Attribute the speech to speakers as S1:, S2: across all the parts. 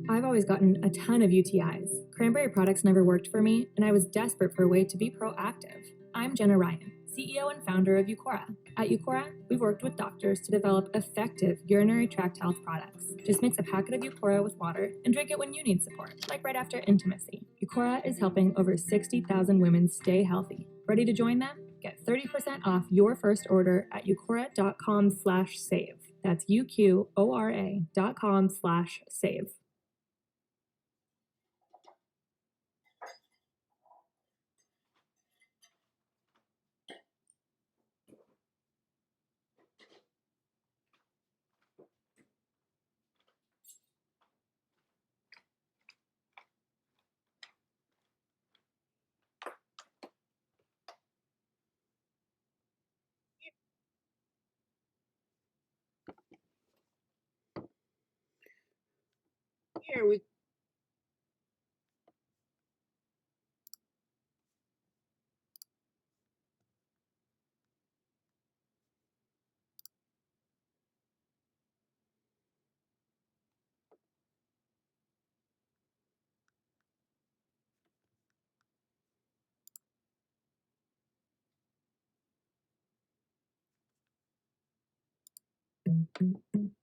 S1: I've always gotten a ton of UTIs. Cranberry products never worked for me, and I was desperate for a way to be proactive. I'm Jenna Ryan, CEO and founder of Eucora. At Eucora, we've worked with doctors to develop effective urinary tract health products. Just mix a packet of Eucora with water and drink it when you need support, like right after intimacy. Eucora is helping over 60,000 women stay healthy. Ready to join them? Get 30% off your first order at eucora.com/save. That's UQORA.com/save.
S2: Here we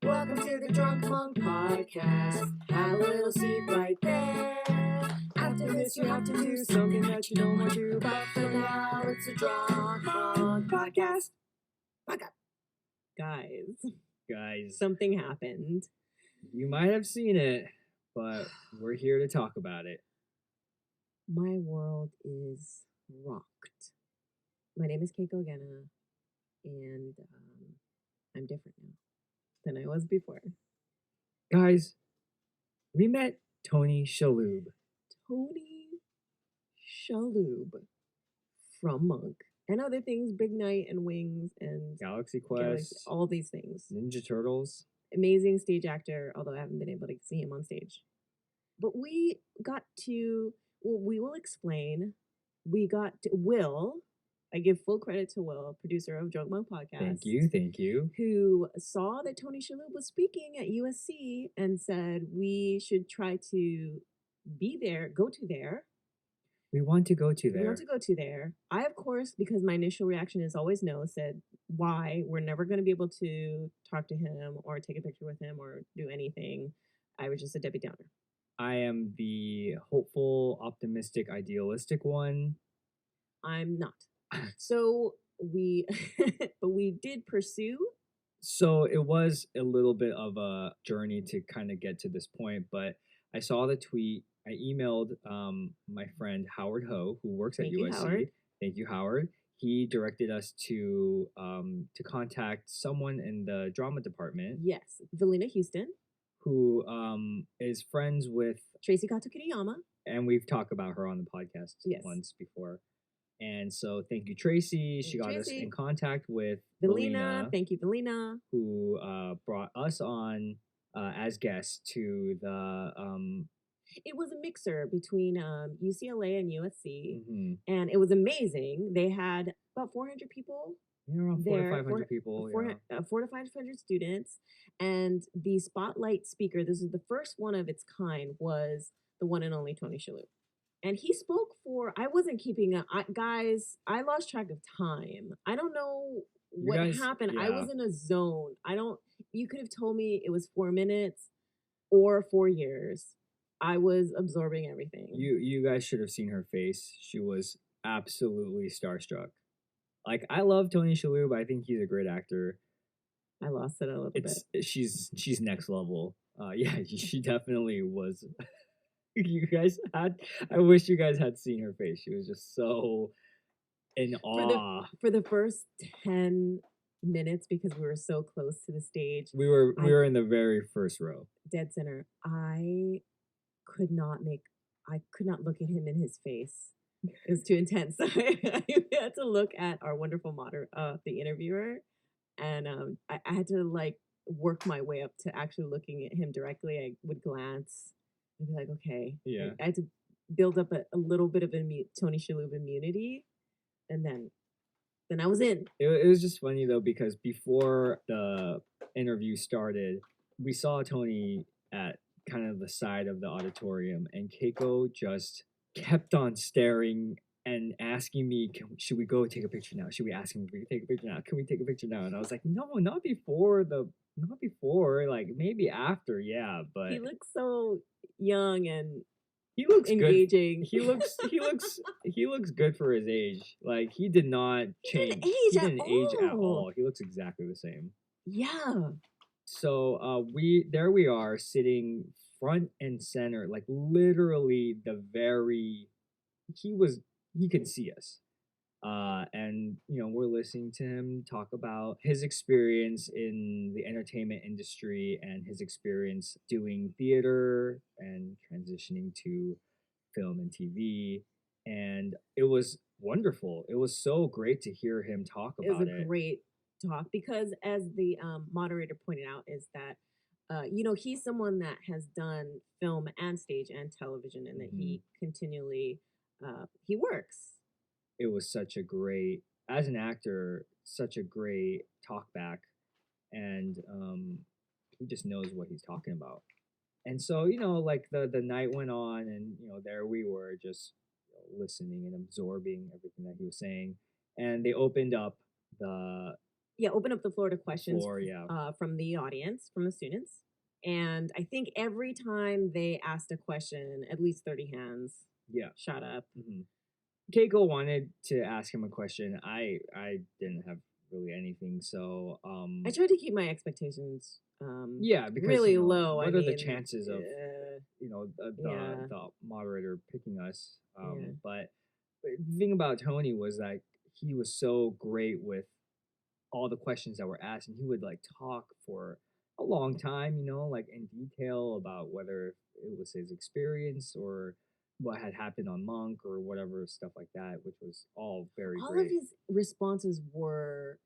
S2: Welcome to the Drunk Monk Podcast. Have a little seat right there. After this, you have to do something that you don't want to, but for now, it's a Drunk Monk Podcast. Guys, something happened.
S3: You might have seen it, but we're here to talk about it.
S2: My world is rocked. My name is Keiko again, and I'm different now than I was before.
S3: Guys, we met Tony Shalhoub.
S2: Tony Shalhoub from Monk and other things, Big Night and Wings and
S3: Galaxy Quest,
S2: all these things.
S3: Ninja Turtles.
S2: Amazing stage actor, although I haven't been able to see him on stage. But we got to, well, we will explain. We got to Will. I give full credit to Will, producer of Drunk Monk Podcast.
S3: Thank you.
S2: Who saw that Tony Shalhoub was speaking at USC and said we should try to be there, go to there.
S3: We want to go to there.
S2: We want to go to there. I, of course, because my initial reaction is always no, said, why? We're never going to be able to talk to him or take a picture with him or do anything. I was just a Debbie Downer.
S3: I am the hopeful, optimistic, idealistic one.
S2: I'm not. So we, but we did pursue.
S3: So it was a little bit of a journey to kind of get to this point, but I saw the tweet. I emailed my friend Howard Ho, who works at USC.
S2: Howard.
S3: Thank you, Howard. He directed us to contact someone in the drama department.
S2: Yes, Velina Houston,
S3: who is friends with
S2: Traci kato-kiriyama.
S3: And we've talked about her on the podcast once before. And so thank you, Traci. She got us in contact with Velina.
S2: Thank you, Velina.
S3: Who brought us on as guests to the...
S2: It was a mixer between UCLA and USC, and it was amazing. They had about 400 people.
S3: Yeah, around 400 to 500 people.
S2: 400 to 500 students. And the spotlight speaker, this is the first one of its kind, was the one and only Tony Shalhoub. And he spoke for, I wasn't keeping up. Guys, I lost track of time. I don't know what happened. Yeah. I was in a zone. You could have told me it was 4 minutes or 4 years. I was absorbing everything.
S3: You guys should have seen her face. She was absolutely starstruck. Like, I love Tony Shalhoub. I think he's a great actor.
S2: I lost it a little bit.
S3: She's next level. Yeah, she definitely was. I wish you guys had seen her face. She was just so in awe.
S2: For the first 10 minutes, because we were so close to the stage.
S3: We were in the very first row.
S2: Dead center. I could not look at him in his face. It was too intense. So I had to look at our wonderful the interviewer, and I had to work my way up to actually looking at him directly. I would glance and be like, okay.
S3: Yeah.
S2: I had to build up a little bit of Tony Shalhoub immunity, and then then I was in.
S3: It was just funny though because before the interview started, we saw Tony at kind of the side of the auditorium, and Keiko just kept on staring and asking me, "Should we go take a picture now? Should we ask him if we can take a picture now? Can we take a picture now?" And I was like, "No, not before. Like maybe after, yeah." But
S2: He looks so young and
S3: he looks
S2: engaging.
S3: good. He looks good for his age. Like he did not change. He didn't age at all. He looks exactly the same.
S2: Yeah.
S3: So we are sitting front and center, like literally the very he can see us. And we're listening to him talk about his experience in the entertainment industry and his experience doing theater and transitioning to film and TV. And it was wonderful. It was so great to hear him talk
S2: It was
S3: about
S2: a
S3: it.
S2: great talk because, as the moderator pointed out, is that he's someone that has done film and stage and television, and that he continually he works.
S3: It was such a great, as an actor, such a great talk back, and he just knows what he's talking about. And so like the night went on, and there we were just listening and absorbing everything that he was saying, and they opened up the
S2: Open up the floor to questions
S3: floor, yeah.
S2: from the audience, from the students. And I think every time they asked a question, at least 30 hands
S3: Yeah.
S2: shot up.
S3: Mm-hmm. Keiko wanted to ask him a question. I didn't have really anything, so
S2: I tried to keep my expectations
S3: yeah, because
S2: really low.
S3: What
S2: I
S3: are the
S2: mean,
S3: chances of
S2: yeah.
S3: the moderator picking us?
S2: Yeah.
S3: But the thing about Tony was that he was so great with all the questions that were asked, and he would like talk for a long time, like in detail about whether it was his experience or what had happened on Monk or whatever stuff like that, which was all very
S2: All
S3: great.
S2: of his responses were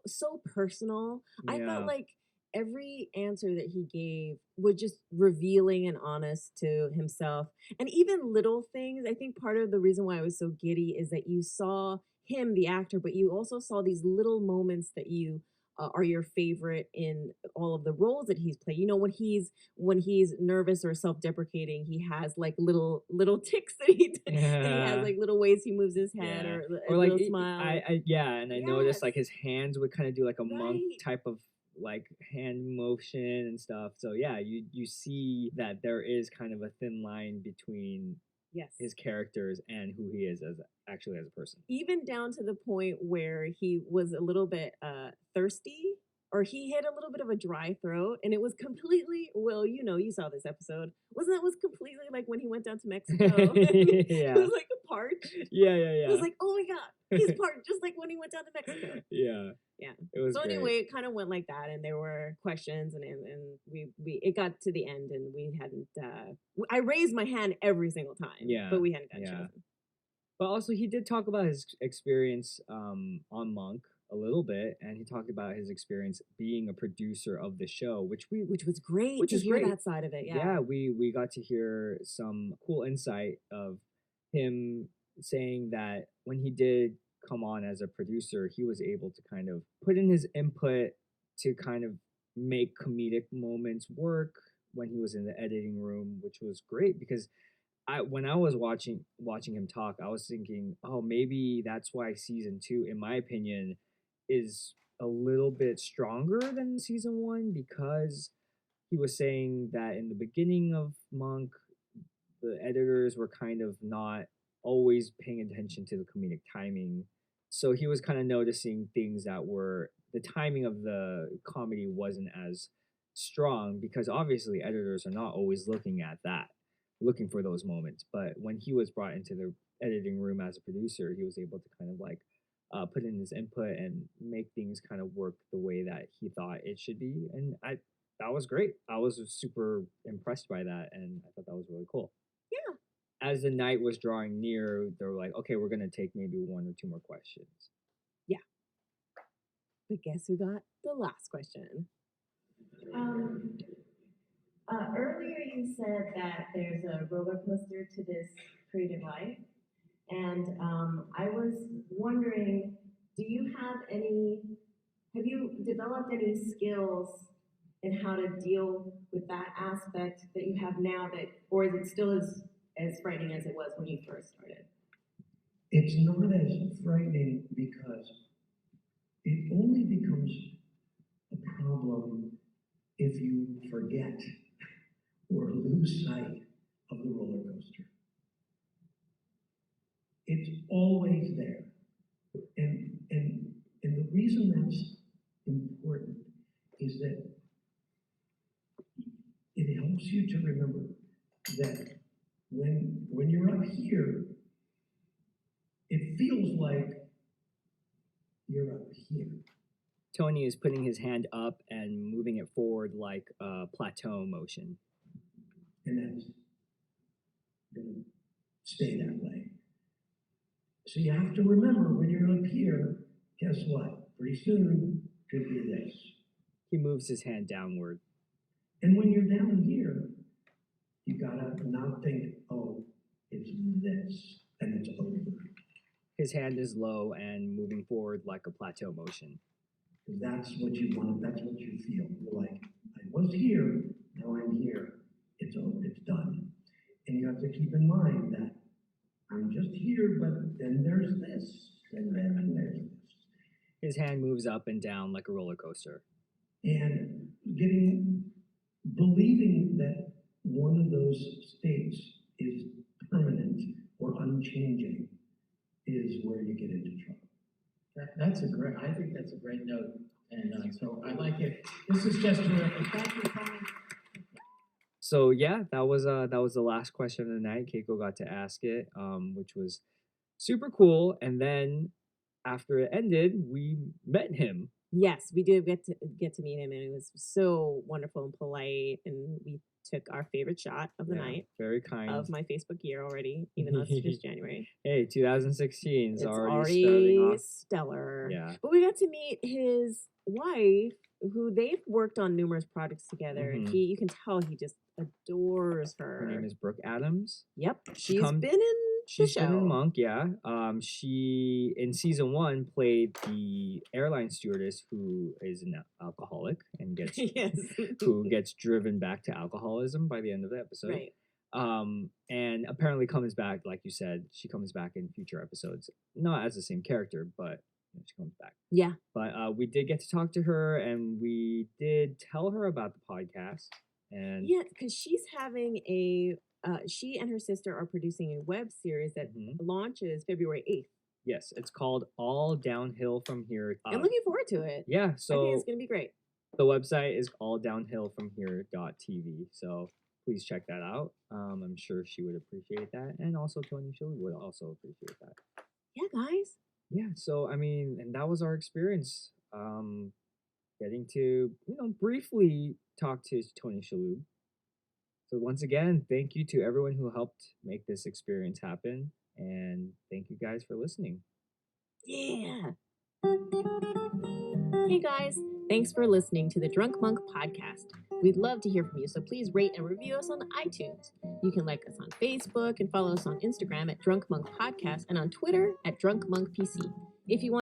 S2: so personal. I felt
S3: Yeah.
S2: like every answer that he gave was just revealing and honest to himself. And even little things, I think part of the reason why I was so giddy is that you saw him, the actor, but you also saw these little moments that you are your favorite in all of the roles that he's played. When he's nervous or self-deprecating, he has like little ticks that that he has,
S3: Yeah.
S2: like little ways he moves his head,
S3: Yeah.
S2: or
S3: Or
S2: a
S3: like
S2: little smile.
S3: and I noticed like
S2: Yes.
S3: his hands would kind of do like a monk
S2: Right.
S3: type of like hand motion and stuff. So yeah, you see that there is kind of a thin line between
S2: Yes.
S3: his characters and who he is as actually as a person.
S2: Even down to the point where he was a little bit thirsty, or he had a little bit of a dry throat, and it was completely, well, you saw this episode. Was completely like when he went down to Mexico. It
S3: Yeah.
S2: was like a parched.
S3: Yeah.
S2: It was like, oh my god, he's parched, just like when he went down to Mexico.
S3: Yeah.
S2: Yeah.
S3: It was
S2: So
S3: great.
S2: anyway, it kind of went like that, and there were questions, and we it got to the end, and we hadn't. I raised my hand every single time.
S3: Yeah,
S2: But we hadn't got
S3: yeah.
S2: chosen.
S3: But also he did talk about his experience on Monk a little bit, and he talked about his experience being a producer of the show, which
S2: was great
S3: which
S2: to
S3: is
S2: hear
S3: great.
S2: that side of it. Yeah.
S3: Yeah, we got to hear some cool insight of him saying that when he did come on as a producer, he was able to kind of put in his input to kind of make comedic moments work when he was in the editing room, which was great because when I was watching him talk, I was thinking, oh, maybe that's why season 2, in my opinion, is a little bit stronger than season 1 because he was saying that in the beginning of Monk, the editors were kind of not always paying attention to the comedic timing. So he was kind of noticing things that were the timing of the comedy wasn't as strong because obviously editors are not always looking for those moments. But when he was brought into the editing room as a producer, he was able to kind of like put in his input and make things kind of work the way that he thought it should be. And that was great. I was super impressed by that, and I thought that was really cool.
S2: Yeah.
S3: As the night was drawing near, they were like, okay, we're going to take maybe 1 or 2 more questions.
S2: Yeah. But guess who got the last question?
S4: Earlier you said that there's a roller coaster to this creative life,
S2: And I was wondering, have you developed any skills in how to deal with that aspect that you have now or is it still as frightening as it was when you first started?
S4: It's not as frightening because it only becomes a problem if you forget or lose sight of the roller coaster. It's always there. And the reason that's important is that it helps you to remember that when you're up here, it feels like you're up here.
S3: Tony is putting his hand up and moving it forward like a plateau motion.
S4: And that's going to stay that way. So you have to remember when you're up here, guess what? Pretty soon, could be this.
S3: He moves his hand downward.
S4: And when you're down here, you gotta not think, oh, it's this, and it's over.
S3: His hand is low and moving forward like a plateau motion.
S4: Because that's what you want, that's what you feel. You're like, I was here, now I'm here. It's over, it's done. And you have to keep in mind that I'm just here, but then there's this, and then there's this.
S3: His hand moves up and down like a roller coaster.
S4: And believing that one of those states is permanent or unchanging is where you get into trouble.
S5: I think that's a great note, and so I like it. This is just terrific. Thank you, Tony.
S3: So yeah, that was the last question of the night. Keiko got to ask it, which was super cool. And then after it ended, we met him.
S2: Yes, we did get to meet him, and it was so wonderful and polite. And we took our favorite shot of the night
S3: Very kind.
S2: of my Facebook year already, even though it's just January.
S3: Hey, 2016 is
S2: It's
S3: already starting off.
S2: stellar.
S3: Yeah.
S2: But we got to meet his wife, who they've worked on numerous projects together, and you can tell he just adores her.
S3: Her name is Brooke Adams.
S2: Yep,
S3: She's
S2: been in the show.
S3: Been in Monk, yeah. She in season 1 played the airline stewardess who is an alcoholic and gets who gets driven back to alcoholism by the end of the episode.
S2: Right.
S3: And apparently comes back, like you said, she comes back in future episodes, not as the same character, but she comes back.
S2: Yeah.
S3: But we did get to talk to her, and we did tell her about the podcast. And
S2: yeah, because she's having she and her sister are producing a web series that launches February 8th.
S3: Yes, it's called All Downhill From Here.
S2: I'm looking forward to it.
S3: Yeah, so
S2: I think it's going to be great.
S3: The website is alldownhillfromhere.tv, so please check that out. I'm sure she would appreciate that, and also Tony Shalhoub would also appreciate that.
S2: Yeah, guys.
S3: Yeah, so I mean, and that was our experience. Getting to briefly talk to Tony Shalhoub. So once again, thank you to everyone who helped make this experience happen, and thank you guys for listening.
S2: Yeah. Hey guys, thanks for listening to the Drunk Monk podcast. We'd love to hear from you, so please rate and review us on iTunes. You can like us on Facebook and follow us on Instagram at Drunk Monk Podcast and on Twitter at Drunk Monk PC. If you want